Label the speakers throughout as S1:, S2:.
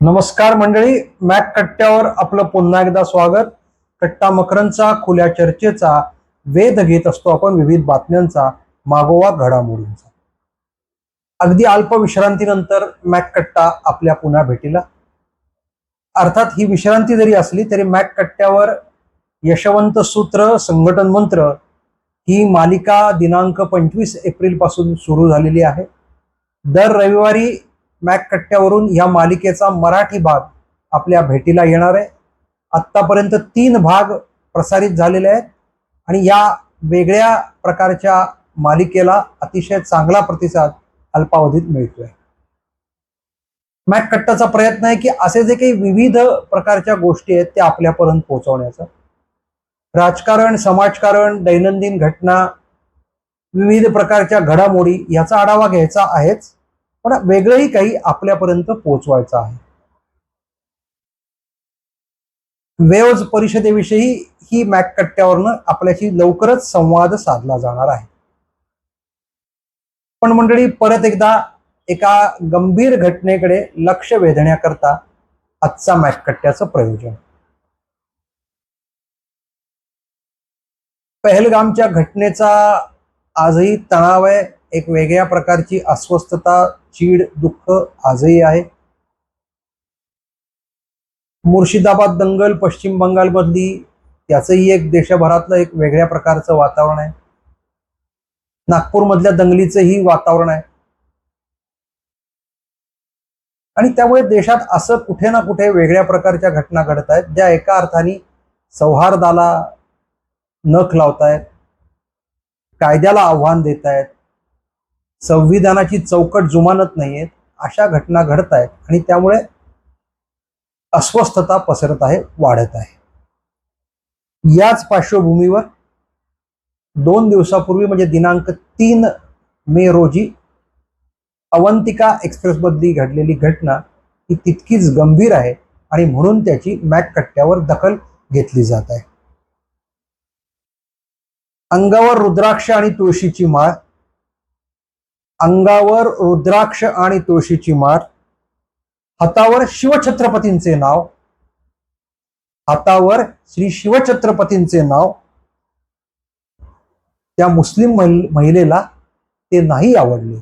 S1: नमस्कार मंडळी, मॅक कट्ट्यावर आपलं पुन्हा एकदा स्वागत. कट्टा मकरंदचा खुल्या चर्चेचा वेध घेत असतो आपण विविध बातम्यांचा, मागोवा घडामोडींचा. अगदी अल्प विश्रांतीनंतर मॅक कट्टा आपल्या पुन्हा भेटीला. अर्थात ही विश्रांती जरी असली तरी मॅक कट्ट्यावर यशवंत सूत्र संघटन मंत्र ही मालिका दिनांक 25 एप्रिल पासून सुरू झालेली आहे. दर रविवारी मॅक कट्ट्यावरून या मालिकेचा मराठी भाग आपल्या भेटीला येणार आहे. आत्तापर्यंत 3 भाग प्रसारित झालेले आहेत आणि या वेगळ्या प्रकारच्या मालिकेला अतिशय चांगला प्रतिसाद अल्पावधीत मिळतोय. मॅक कट्टाचा प्रयत्न आहे की असे जे काही विविध प्रकारच्या गोष्टी आहेत त्या आपल्यापर्यंत पोहोचवण्याचा. राजकारण, समाजकारण, दैनंदिन घटना, विविध प्रकारच्या घडामोडी याचा आढावा घ्यायचा आहेच, पण वेगळंही काही आपल्यापर्यंत पोहोचवायचं आहे. वेव्ज परिषदेविषयी ही मॅक कट्ट्यावरनं आपल्याशी लवकरच संवाद साधला जाणार आहे. पण मंडळी, परत एकदा एका गंभीर घटनेकडे लक्ष वेधण्याकरता आजचा मॅक कट्ट्याचं प्रयोजन. पहलगामच्या घटनेचा आजही तणाव आहे. एक वेगळ्या प्रकारची अस्वस्थता, चीड, दुःख आजही आहे. मुर्शिदाबाद दंगल पश्चिम बंगालमधली, त्याचंही एक देशभरातलं एक वेगळ्या प्रकारचं वातावरण आहे. नागपूरमधल्या दंगलीचंही वातावरण आहे. आणि त्यामुळे देशात असं कुठे ना कुठे वेगळ्या प्रकारच्या घटना घडत आहेत ज्या एका अर्थाने सौहार्दाला नख लावतायत, कायद्याला आव्हान देत आहेत, संविधानाची चौकट जुमानत नाहीयेत. अशा घटना घडत आहेत आणि त्यामुळे अस्वस्थता पसरत आहे, वाढत आहे. याच पार्श्वभूमीवर 2 दिवसापूर्वी म्हणजे दिनांक 3 मे रोजी अवंतिका एक्सप्रेसमधली घडलेली घटना ही तितकीच गंभीर आहे आणि म्हणून त्याची मॅक कट्ट्यावर दखल घेतली जात आहे. अंगावर रुद्राक्ष आणि तुळशीची माळ, अंगावर रुद्राक्ष आणि तुळशीची माळ, हातावर शिवछत्रपतींचे नाव, हातावर श्री शिवछत्रपतींचे नाव. त्या मुस्लिम महिलेला ते नाही आवडले.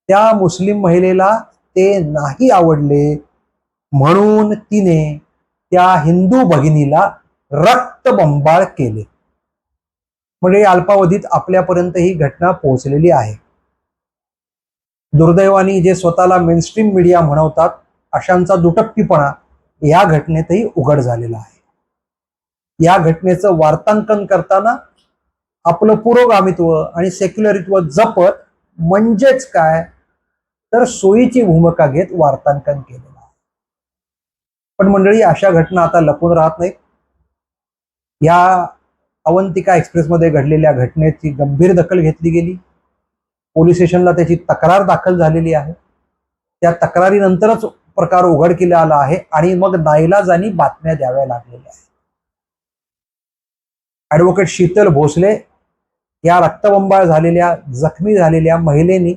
S1: त्या मुस्लिम महिलेला ते नाही आवडले म्हणून तिने त्या हिंदू भगिनीला रक्तबंबाळ केले. म्हणजे अल्पावधीत आपल्यापर्यंत ही घटना पोहोचलेली आहे. दुर्दैवाने जे स्वतःला मेनस्ट्रीम मीडिया म्हणवतात अशांचा दुटप्पीपणा या घटनेतही उघड झालेला आहे. या घटनेचं वार्तांकन करताना आपलं पुरोगामित्व आणि सेक्युलरित्व जपत, म्हणजेच काय तर सोयीची भूमिका घेत वार्तांकन केलेलं आहे. पण मंडळी, अशा घटना आता लपून राहत नाहीत. या अवंतिका एक्सप्रेसमध्ये घडलेल्या घटनेची गंभीर दखल घेतली गेली. पोलीस स्टेशनला त्याची तक्रार दाखल झालेली आहे. त्या तक्रारीनंतरच प्रकार उघडकीला आला आहे आणि मग नाईलाजानी बातम्या द्याव्या लागलेल्या आहेत. ॲडव्होकेट शीतल भोसले या रक्तबंबाळ झालेल्या, जखमी झालेल्या महिलेनी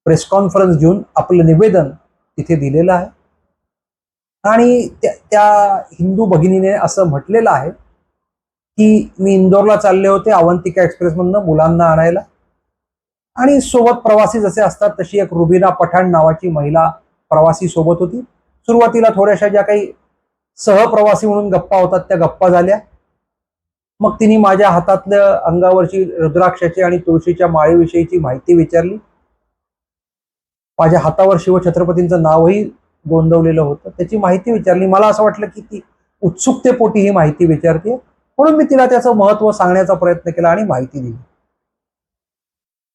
S1: प्रेस कॉन्फरन्स घेऊन आपलं निवेदन तिथे दिलेलं आहे. आणि त्या हिंदू भगिनीने असं म्हटलेलं आहे की मी इंदोरला चालले होते अवंतिका एक्सप्रेसमधनं मुलांना आणायला, आणि सोबत प्रवासी जसे असतात तशी एक रुबीना पठाण नावाची महिला प्रवासी सोबत होती. सुरुवातीला थोड्याशा ज्या काही सहप्रवासी म्हणून गप्पा होतात त्या गप्पा झाल्या. मग तिने माझ्या हातातल्या अंगावरची रुद्राक्षाची आणि तुळशीच्या माळेविषयीची माहिती विचारली. माझ्या हातावर शिवछत्रपतींचं नावही गोंदवलेलं होतं, त्याची माहिती विचारली. मला असं वाटलं की ती उत्सुकतेपोटी ही माहिती विचारते, म्हणून मी तिला त्याचं महत्त्व सांगण्याचा प्रयत्न केला आणि माहिती दिली.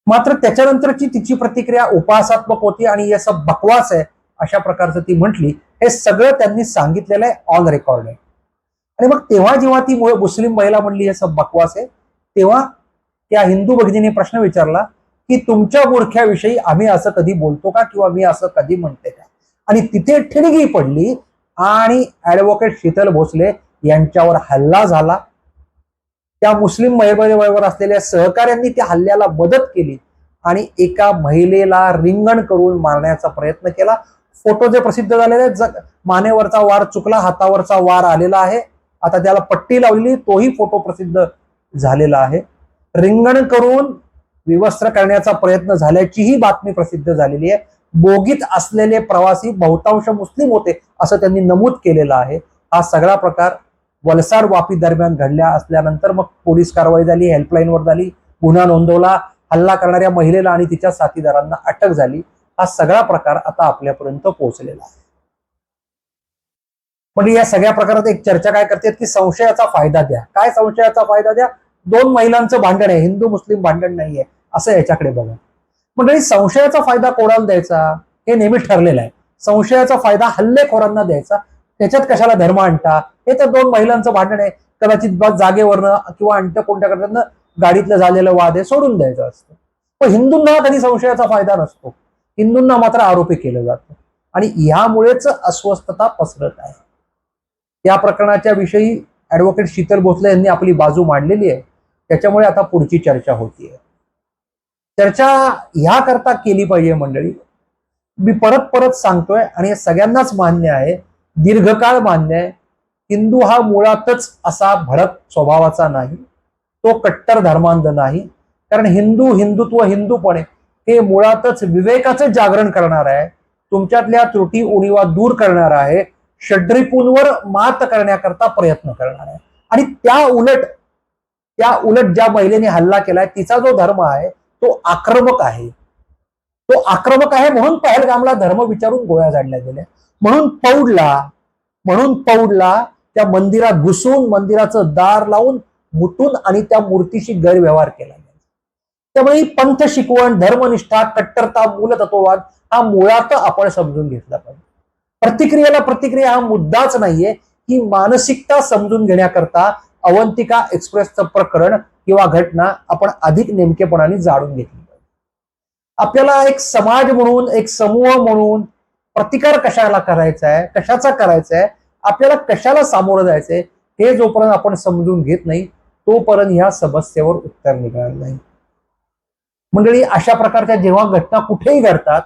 S1: मात्र त्याच्यानंतरची तिची प्रतिक्रिया उपहासात्मक होती आणि हे सब बकवास आहे अशा प्रकारचं ती म्हटली. हे सगळं त्यांनी सांगितलेलं आहे, ऑन रेकॉर्ड आहे. आणि मग तेव्हा जेव्हा ती मुस्लिम महिला म्हणली हे सब बकवास आहे, तेव्हा त्या हिंदू भगिनीने प्रश्न विचारला की तुमच्या बुरख्याविषयी आम्ही असं कधी बोलतो का, किंवा मी असं कधी म्हणते का. आणि तिथे ठिणगी पडली आणि ॲडव्होकेट शीतल भोसले यांच्यावर हल्ला झाला. त्या मुस्लिम महिलेबरोबर असलेल्या सहकाऱ्यांनी त्या हल्ल्याला मदत केली आणि एका महिलेला रिंगण करून मारण्याचा प्रयत्न केला. फोटो जे प्रसिद्ध झालेले आहेत, मानेवरचा वार चुकला, हातावरचा वार आलेला आहे, आता त्याला पट्टी लावलेली, तोही फोटो प्रसिद्ध झालेला आहे. रिंगण करून विवस्त्र करण्याचा प्रयत्न झाल्याचीही बातमी प्रसिद्ध झालेली आहे. बोगीत असलेले प्रवासी बहुतांश मुस्लिम होते असं त्यांनी नमूद केलेलं आहे. हा सगळा प्रकार वलसाड वापी दरम्यान घडल्या असल्यानंतर मग पोलीस कारवाई झाली, हेल्पलाईनवर झाली, गुन्हा नोंदवला, हल्ला करणाऱ्या महिलेला आणि तिच्या साथीदारांना अटक झाली. हा सगळा प्रकार आता आपल्यापर्यंत पोहोचलेला आहे. म्हणजे या सगळ्या प्रकारात एक चर्चा काय करते की संशयाचा फायदा द्या. काय संशयाचा फायदा द्या? दोन महिलांचं भांडण आहे, हिंदू मुस्लिम भांडण नाहीये असं याच्याकडे बघा. म्हणजे संशयाचा फायदा कोणाला द्यायचा हे नेहमी ठरलेलं आहे. संशयाचा फायदा हल्लेखोरांना द्यायचा, त्याच्यात कशाला धर्म आणता? हे तर दोन महिलांचं भांडण आहे, कदाचित जागेवरनं किंवा अंट कोणत्या करताना गाडीतलं झालेलं वाद आहे, सोडून द्यायचं असतं. पण हिंदूंना कधी संशयाचा फायदा नसतो, हिंदूंना मात्र आरोपी केलं जातं आणि यामुळेच अस्वस्थता पसरत आहे. या प्रकरणाच्या विषयी ऍडव्होकेट शीतल भोसले यांनी आपली बाजू मांडलेली आहे, त्याच्यामुळे आता पुढची चर्चा होतीये. चर्चा ह्या करता केली पाहिजे मंडळी. मी परत परत सांगतोय आणि हे सगळ्यांनाच मान्य आहे, दीर्घकाळ मान्य आहे, हिंदू हा मुळातच असा भडक स्वभावाचा नाही, तो कट्टर धर्मांध नाही. कारण हिंदुत्व, हिंदूपणे हे मुळातच विवेकाचं जागरण करणार आहे, तुमच्यातल्या त्रुटी उणीवा दूर करणार आहे, षड्रिपूंवर मात करण्याकरता प्रयत्न करणार आहे. आणि त्या उलट ज्या महिलेने हल्ला केलाय तिचा जो धर्म आहे तो आक्रमक आहे. तो आक्रमक आहे म्हणून पहलगामला धर्म विचारून गोळ्या झाडल्या गेल्या, म्हणून पौडला त्या मंदिरात घुसून मंदिराचं दार लावून मुतून आणि त्या मूर्तीशी गैरव्यवहार केला गेला. त्यामुळे पंथ शिकवण, धर्मनिष्ठा, कट्टरता, मूलतत्ववाद हा मुळात आपण समजून घेतला पाहिजे. प्रतिक्रिया हा मुद्दाच नाहीये. ही मानसिकता समजून घेण्याकरता अवंतिका एक्सप्रेसचं प्रकरण किंवा घटना आपण अधिक नेमकेपणाने जाणून घेतली पाहिजे. आपल्याला एक समाज म्हणून, एक समूह म्हणून प्रतिकार कशाला करायचा आहे, कशाचा करायचा आहे, आपल्याला कशाला सामोरं जायचंय हे जोपर्यंत आपण समजून घेत नाही तोपर्यंत ह्या समस्येवर उत्तर निघणार नाही. मंडळी, अशा प्रकारच्या जेव्हा घटना कुठेही घडतात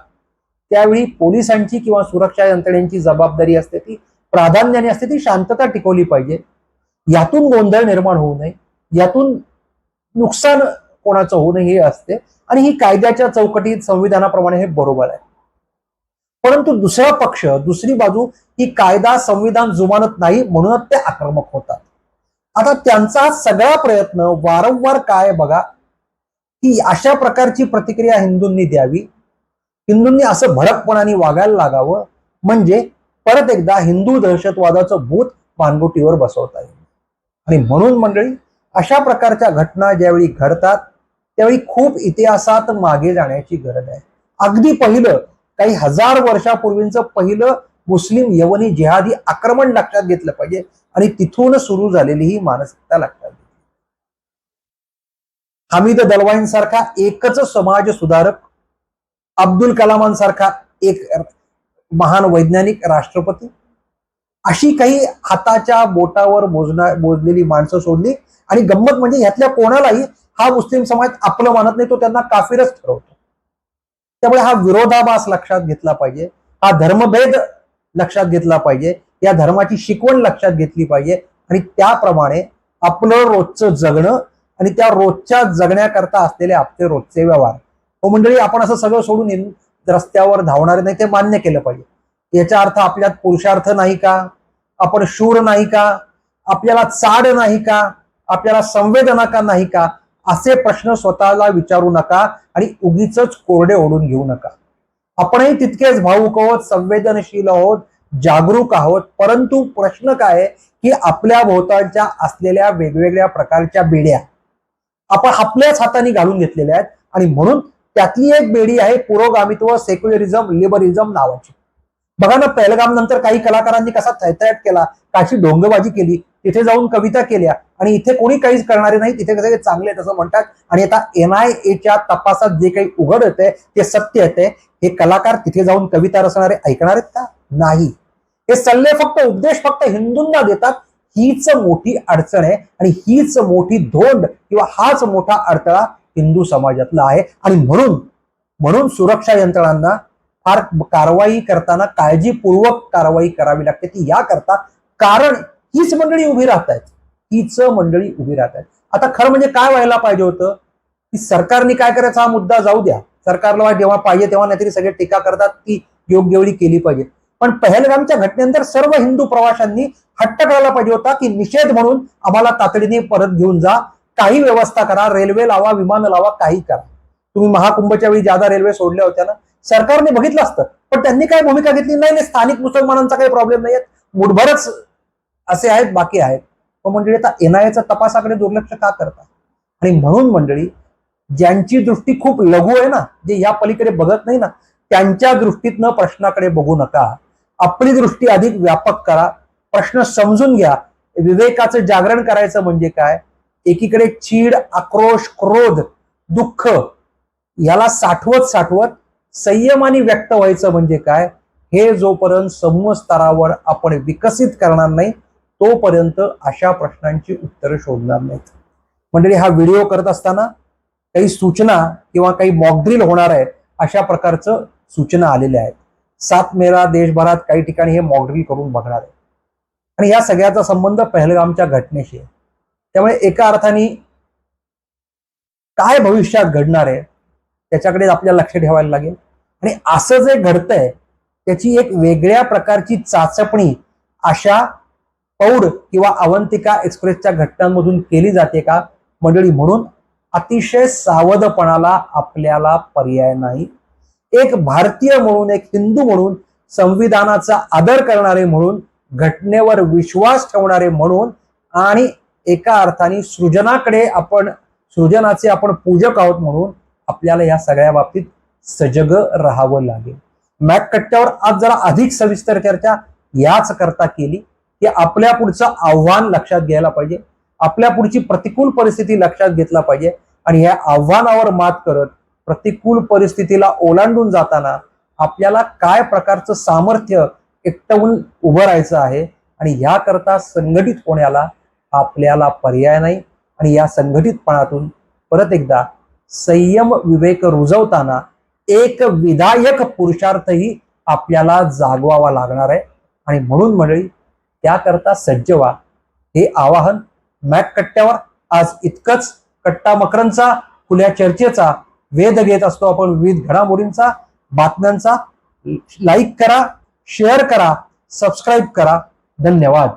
S1: त्यावेळी पोलिसांची किंवा सुरक्षा यंत्रणेची जबाबदारी असते, ती प्राधान्याने असते, ती शांतता टिकवली पाहिजे. यातून गोंधळ निर्माण होऊ नये, यातून नुकसान कोणाचं होऊ नये हे असते आणि ही कायद्याच्या चौकटीत संविधानाप्रमाणे हे बरोबर आहे. परंतु दुसरा पक्ष, दुसरी बाजू ही कायदा संविधान जुमानत नाही म्हणूनच ते आक्रमक होतात. आता त्यांचा सगळा प्रयत्न वारंवार काय बघा की अशा प्रकारची प्रतिक्रिया हिंदूंनी द्यावी, हिंदूंनी असं भडकपणाने वागायला लागावं म्हणजे परत एकदा हिंदू दहशतवादाचं भूत मानगुटीवर बसवता येईल. आणि म्हणून मंडळी, अशा प्रकारच्या घटना ज्यावेळी घडतात त्यावेळी खूप इतिहासात मागे जाण्याची गरज आहे. अगदी पहिलं काही हजार वर्षापूर्वींचं पहिलं मुस्लिम यवनी जिहादी आक्रमण लक्षात घेतलं पाहिजे आणि तिथून सुरू झालेली ही मानसिकता लक्षात घेतली. हमीद दलवाईंसारखा एकच समाज सुधारक, अब्दुल कलामांसारखा एक महान वैज्ञानिक, राष्ट्रपती, अशी काही हाताच्या बोटावर मोजलेली माणसं सोडली आणि गंमत म्हणजे ह्यातल्या कोणालाही हा मुस्लिम समाज आपलं मानत नाही, तो त्यांना काफिरच ठरवतो. त्यामुळे हा विरोधाभास लक्षात घेतला पाहिजे, हा धर्मभेद लक्षात घेतला पाहिजे, या धर्माची शिकवण लक्षात घेतली पाहिजे आणि त्याप्रमाणे आपलं रोजचं जगणं आणि त्या रोजच्या जगण्याकरता असलेले आपले रोजचे व्यवहार, हो मंडळी, आपण असं सगळं सोडून रस्त्यावर धावणारे नाही ते मान्य केलं पाहिजे. याचा अर्थ आपल्यात पुरुषार्थ नाही का, आपण शूर नाही का, आपल्याला चाड नाही का, आपल्याला संवेदना का नाही का, असे प्रश्न स्वतःला विचारू नका आणि उगीच कोरडे ओढून घेऊ नका. आपणही तितकेच भावुक आहोत, संवेदनशील आहोत, जागरूक आहोत. परंतु प्रश्न काय आहे की आपल्या भोवतालच्या असलेल्या वेगवेगळ्या प्रकारच्या बेड्या आपण आपल्याच हाताने घालून घेतलेल्या आहेत आणि म्हणून त्यातली एक बेडी आहे पुरोगामित्व, सेक्युलरिझम, लिबरलिझम नावाची. बघा ना, पहलगाम नंतर काही कलाकारांनी कसा थैथयाट केला, काशी ढोंगबाजी केली, तिथे जाऊन कविता केल्या आणि इथे कोणी काहीच करणारे नाही, तिथे कसे चांगले तसं म्हणतात. आणि आता NIAच्या तपासात जे काही उघड येते ते सत्य येते, हे कलाकार तिथे जाऊन कविता रचणारे ऐकणार आहेत का? नाही. हे सल्ले फक्त, उपदेश फक्त हिंदूंना देतात. हीच मोठी अडचण आहे आणि हीच मोठी धोंड किंवा हाच मोठा अडथळा हिंदू समाजातला आहे. आणि म्हणून सुरक्षा यंत्रणांना फार कारवाई करताना काळजीपूर्वक कारवाई करावी लागते ती याकरता, कारण हीच मंडळी उभी राहत आहेत, हीच मंडळी उभी राहत आहेत. आता खरं म्हणजे काय व्हायला पाहिजे होतं की सरकारने काय करायचं, हा मुद्दा जाऊ द्या, सरकारला जेव्हा पाहिजे तेव्हा नाहीतरी सगळे टीका करतात, ती योग्य वेळी केली पाहिजे. पण पहलगामच्या घटनेनंतर सर्व हिंदू प्रवाशांनी हट्ट करायला पाहिजे होता की निषेध म्हणून आम्हाला तातडीने परत घेऊन जा, काही व्यवस्था करा, रेल्वे लावा, विमान लावा, काही करा. तुम्ही महाकुंभच्या वेळी ज्यादा रेल्वे सोडल्या होत्या ना, सरकारने बघितलं असतं, पण त्यांनी काय भूमिका घेतली, नाही स्थानिक मुसलमानांचा काही प्रॉब्लेम नाही, मुठभरच असे आहेत, बाकी आहेत. पण मंडळी आता एनआयएचा तपासाकडे दुर्लक्ष का करतात? आणि म्हणून मंडळी, ज्यांची दृष्टी खूप लघु आहे ना, जे या पलीकडे बघत नाही ना, त्यांच्या दृष्टीतनं प्रश्नाकडे बघू नका. आपली दृष्टी अधिक व्यापक करा, प्रश्न समजून घ्या. विवेकाचं जागरण करायचं म्हणजे काय, एकीकडे चीड, आक्रोश, क्रोध, दुःख याला साठवत साठवत संयमाने व्यक्त व्हायचं म्हणजे काय, हे जोपर्यंत समूह स्तरावर आपण विकसित करणार नाही तोपर्यंत अशा प्रश्नांची उत्तरं शोधणार नाहीत. मंडळी, हा व्हिडिओ करत असताना काही सूचना किंवा काही मॉकड्रिल होणार आहे अशा प्रकारचं सूचना आलेल्या आहेत. 7 मेला देशभरात काही ठिकाणी हे मॉकड्रिल करून बघणार आहे. आणि या सगळ्याचा संबंध पहलगामच्या घटनेशी आहे. त्यामुळे एका अर्थाने काय भविष्यात घडणार आहे त्याच्याकडे आपल्याला लक्ष ठेवायला लागेल. आणि असं जे घडतंय त्याची एक वेगळ्या प्रकारची चाचपणी अशा पौड किंवा अवंतिका एक्सप्रेसच्या घटनांमधून केली जाते का मंडळी? म्हणून अतिशय सावधपणाला आपल्याला पर्याय नाही. एक भारतीय म्हणून, एक हिंदू म्हणून, संविधानाचा आदर करणारे म्हणून, घटनेवर विश्वास ठेवणारे म्हणून आणि एका अर्थाने सृजनाचे आपण पूजक आहोत म्हणून आपल्याला या सगळ्या बाबतीत सजग राहावं लागेल. मॅक कट्ट्यावर आज जरा अधिक सविस्तर चर्चा याच करता केली की आपल्या पुढचं आव्हान लक्षात घ्यायला पाहिजे, आपल्या पुढची प्रतिकूल परिस्थिती लक्षात घेतला पाहिजे आणि या आव्हानावर मात करत प्रतिकूल परिस्थितीला ओलांडून जाताना आपल्याला काय प्रकारचं सामर्थ्य एकटवून उभं राहायचं आहे. आणि याकरता संघटित होण्याला आपल्याला पर्याय नाही. आणि या संघटितपणातून परत एकदा संयम विवेक रुजवताना एक विधायक पुरुषार्थही आपल्याला जागवावा लागणार आहे. आणि म्हणून मंडळी, त्याकरता सज्ज व्हा, हे आवाहन मॅक कट्ट्यावर आज इतकंच. कट्टा मकरंचा खुल्या चर्चेचा वेध घेत असतो आपण विविध घडामोडींचा, बातम्यांचा. लाईक करा, शेअर करा, सबस्क्राईब करा. धन्यवाद.